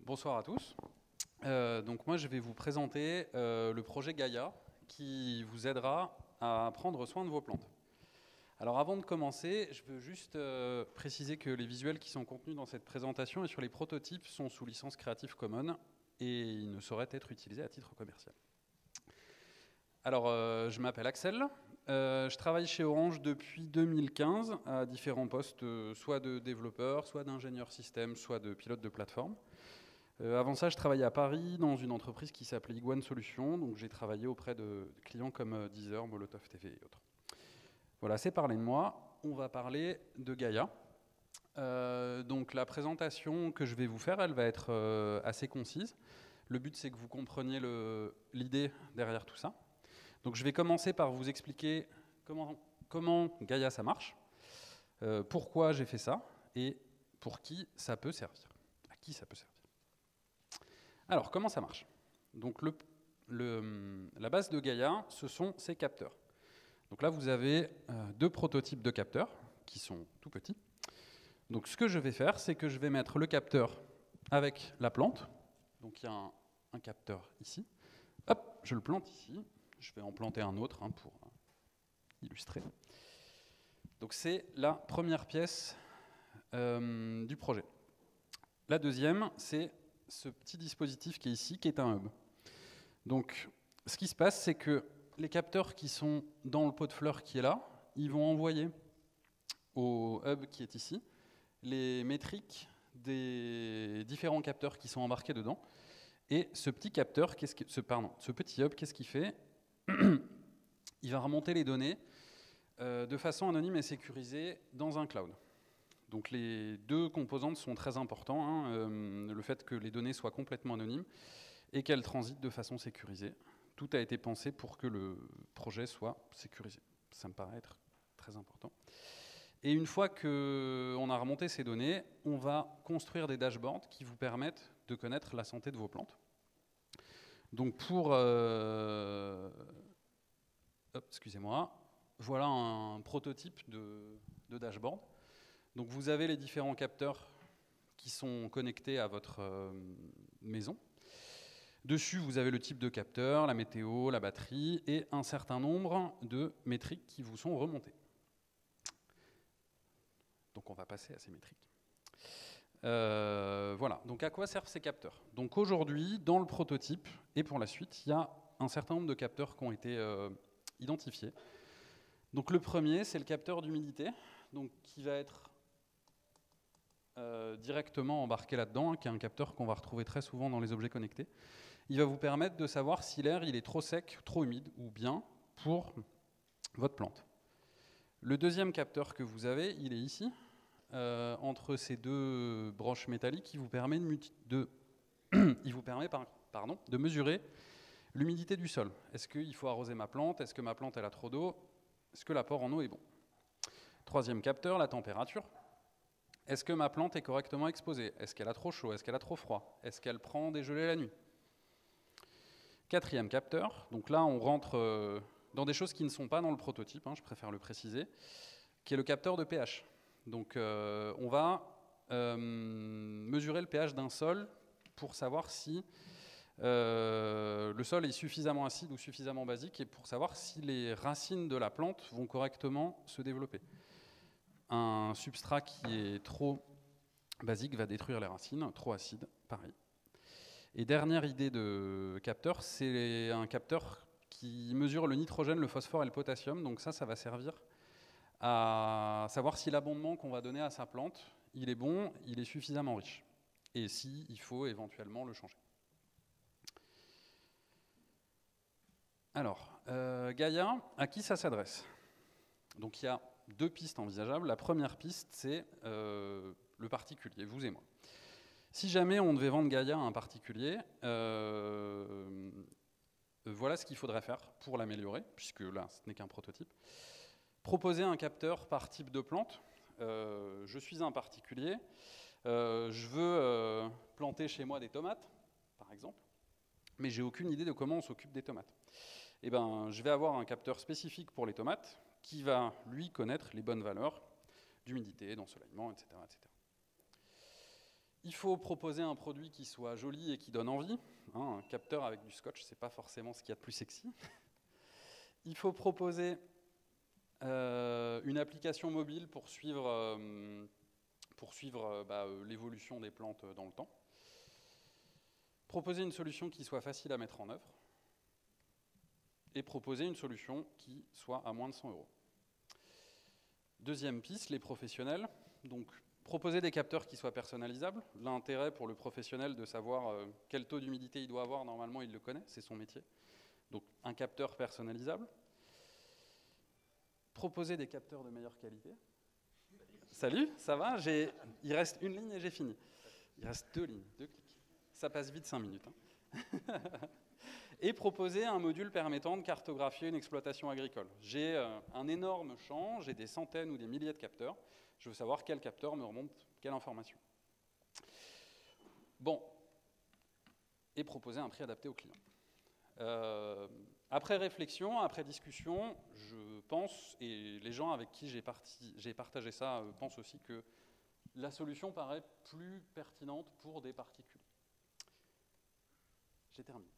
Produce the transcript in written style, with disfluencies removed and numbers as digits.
Bonsoir à tous. Donc moi, je vais vous présenter le projet Gaia qui vous aidera à prendre soin de vos plantes. Alors avant de commencer, je veux juste préciser que les visuels qui sont contenus dans cette présentation et sur les prototypes sont sous licence Creative Commons et ils ne sauraient être utilisés à titre commercial. Alors, je m'appelle Axel, je travaille chez Orange depuis 2015 à différents postes, soit de développeur, soit d'ingénieur système, soit de pilote de plateforme. Avant ça, je travaillais à Paris dans une entreprise qui s'appelait Iguane Solutions, donc j'ai travaillé auprès de clients comme Deezer, Molotov TV et autres. Voilà, c'est parlé de moi. On va parler de Gaia. Donc la présentation que je vais vous faire, elle va être assez concise. Le but, c'est que vous compreniez l'idée derrière tout ça. Donc je vais commencer par vous expliquer comment Gaia ça marche, pourquoi j'ai fait ça et pour qui ça peut servir, à qui ça peut servir. Alors comment ça marche? Donc la base de Gaia, ce sont ces capteurs. Donc là vous avez deux prototypes de capteurs qui sont tout petits. Donc ce que je vais faire, c'est que je vais mettre le capteur avec la plante. Donc il y a un capteur ici. Hop, je le plante ici. Je vais en planter un autre pour illustrer. Donc c'est la première pièce du projet. La deuxième, c'est ce petit dispositif qui est ici, qui est un hub. Donc ce qui se passe, c'est que les capteurs qui sont dans le pot de fleurs qui est là, ils vont envoyer au hub qui est ici les métriques des différents capteurs qui sont embarqués dedans. Et ce petit capteur, ce petit hub, qu'est-ce qu'il fait? Il va remonter les données de façon anonyme et sécurisée dans un cloud. Donc les deux composantes sont très importantes, le fait que les données soient complètement anonymes et qu'elles transitent de façon sécurisée. Tout a été pensé pour que le projet soit sécurisé. Ça me paraît être très important. Et une fois qu'on a remonté ces données, on va construire des dashboards qui vous permettent de connaître la santé de vos plantes. Donc pour... excusez-moi. Voilà un prototype de dashboard. Donc vous avez les différents capteurs qui sont connectés à votre maison. Dessus, vous avez le type de capteur, la météo, la batterie et un certain nombre de métriques qui vous sont remontées. Donc on va passer à ces métriques. Voilà, donc à quoi servent ces capteurs? Donc aujourd'hui, dans le prototype et pour la suite, il y a un certain nombre de capteurs qui ont été identifiés. Donc le premier, c'est le capteur d'humidité, donc qui va être directement embarqué là-dedans, qui est un capteur qu'on va retrouver très souvent dans les objets connectés. Il va vous permettre de savoir si l'air il est trop sec, trop humide ou bien pour votre plante. Le deuxième capteur que vous avez, il est ici, entre ces deux broches métalliques, il vous permet de mesurer l'humidité du sol. Est-ce qu'il faut arroser ma plante? Est-ce que ma plante elle a trop d'eau? Est-ce que l'apport en eau est bon? Troisième capteur, la température. Est-ce que ma plante est correctement exposée? Est-ce qu'elle a trop chaud? Est-ce qu'elle a trop froid? Est-ce qu'elle prend des gelées la nuit? Quatrième capteur, donc là on rentre dans des choses qui ne sont pas dans le prototype, je préfère le préciser, qui est le capteur de pH. Donc on va mesurer le pH d'un sol pour savoir si le sol est suffisamment acide ou suffisamment basique et pour savoir si les racines de la plante vont correctement se développer. Un substrat qui est trop basique va détruire les racines, trop acide, pareil. Et dernière idée de capteur, c'est un capteur qui mesure le nitrogène, le phosphore et le potassium. Donc ça va servir à savoir si l'abondement qu'on va donner à sa plante, il est bon, il est suffisamment riche. Et s'il faut éventuellement le changer. Alors, Gaia, à qui ça s'adresse? Donc il y a deux pistes envisageables. La première piste, c'est le particulier, vous et moi. Si jamais on devait vendre Gaia à un particulier, voilà ce qu'il faudrait faire pour l'améliorer, puisque là, ce n'est qu'un prototype. Proposer un capteur par type de plante. Je suis un particulier, je veux planter chez moi des tomates, par exemple, mais j'ai aucune idée de comment on s'occupe des tomates. Eh ben, je vais avoir un capteur spécifique pour les tomates qui va, lui, connaître les bonnes valeurs d'humidité, d'ensoleillement, etc., etc. Il faut proposer un produit qui soit joli et qui donne envie. Un capteur avec du scotch, c'est pas forcément ce qu'il y a de plus sexy. Il faut proposer une application mobile pour suivre l'évolution des plantes dans le temps. Proposer une solution qui soit facile à mettre en œuvre. Et proposer une solution qui soit à moins de 100 €. Deuxième piste, les professionnels. Donc, proposer des capteurs qui soient personnalisables. L'intérêt pour le professionnel de savoir quel taux d'humidité il doit avoir, normalement, il le connaît, c'est son métier. Donc, un capteur personnalisable. Proposer des capteurs de meilleure qualité. Salut, ça va? Il reste une ligne et j'ai fini. Il reste 2 lignes, 2 clics. Ça passe vite 5 minutes. Hein. Et proposer un module permettant de cartographier une exploitation agricole. J'ai un énorme champ, j'ai des centaines ou des milliers de capteurs. Je veux savoir quel capteur me remonte quelle information. Bon, et proposer un prix adapté au client. Après réflexion, après discussion, je pense, et les gens avec qui j'ai partagé ça pensent aussi que la solution paraît plus pertinente pour des particuliers. J'ai terminé.